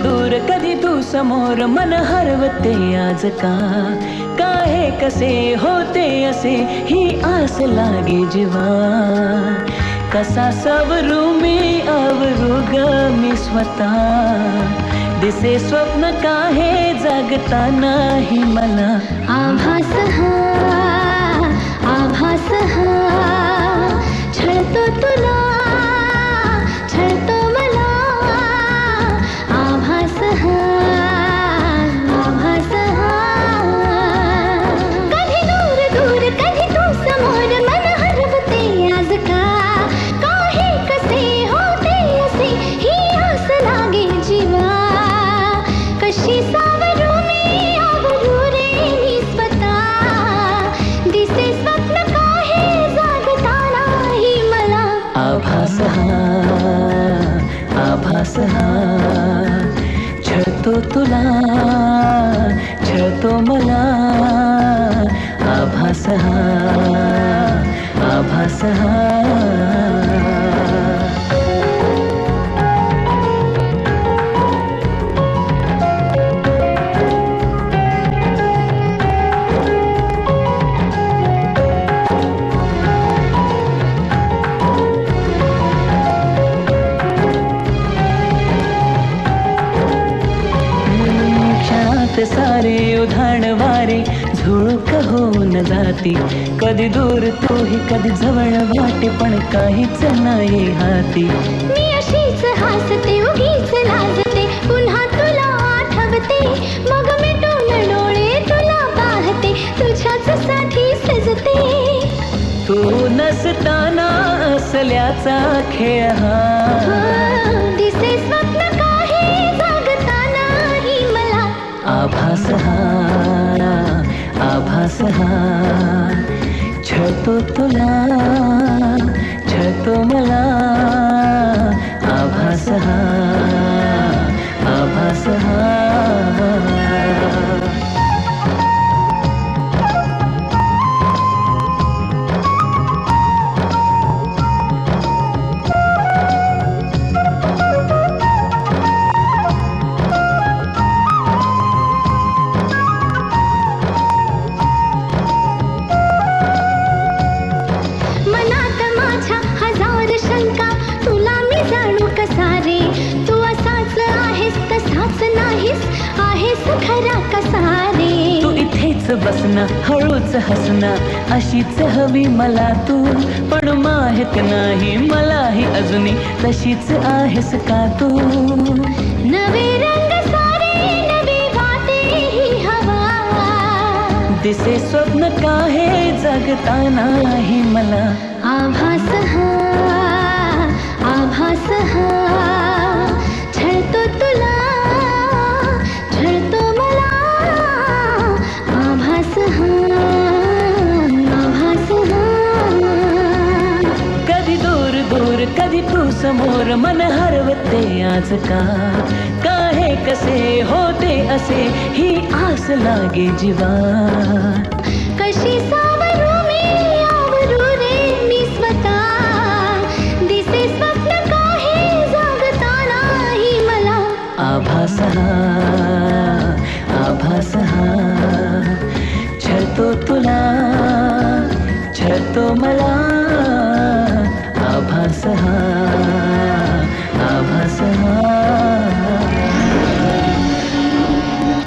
दूर कधी तू समोर मन हरवते आज का काहे कसे होते असे ही आस लागे जीवा कसा सवरू मी आवरू ग मी स्वतः दिसे स्वप्न काहे जागता नाही मला आभास हा छळतो तुला छळतो मला आभास हा कधी दूर दूर कधी तू समोर मन हरवते आज का काहे कसे होते असे ही आस लागे जीवा कशी सावरू मी आवरू रे मी स्वतः दिसे स्वप्न काहे जागता नाही मला आभास हा छळतो तुला छळतो मला आभास हा सारे उधाण वारे झुळूक होऊन जाती कधी दूर तूही कधी जवळ वाटे पण काहीच नाही हाती मी अशीच हसते उगीच लाजते पुन्हा तुला आठवते मग मिटून डोळे तुला पाहते तुझ्याच साठी सजते तू नसताना असल्याचा खेळ हा दिसे स्वप्न काहे जागता नाही मला आभास हा छळतो तुला छळतो मला आभास हा मनात माझ्या हजार शंका तुला मी जाणू कसा रे तू असाच आहेस तसाच नाहीस आहेस खरा कसा रे तू इथेच बसना हळूच हसना अशीच हवी मला तू पण माहित नाही मलाही अजूनही तशीच आहेस का तू नवे रंग सारे नवी वाटे ही हवा दिसे स्वप्न काहे जगता नाही मला आभास हा छळतो तुला छळतो मला आभास हा कधी दूर दूर कधी तू समोर मन हरवते आज का काहे कसे होते असे ही आस लागे जीवा कशी सावरू मी आवरू रे मी स्वतः दिसे स्वप्न काहे जागता नाही मला आभास हा छळतो तुला छळतो मला आभास हा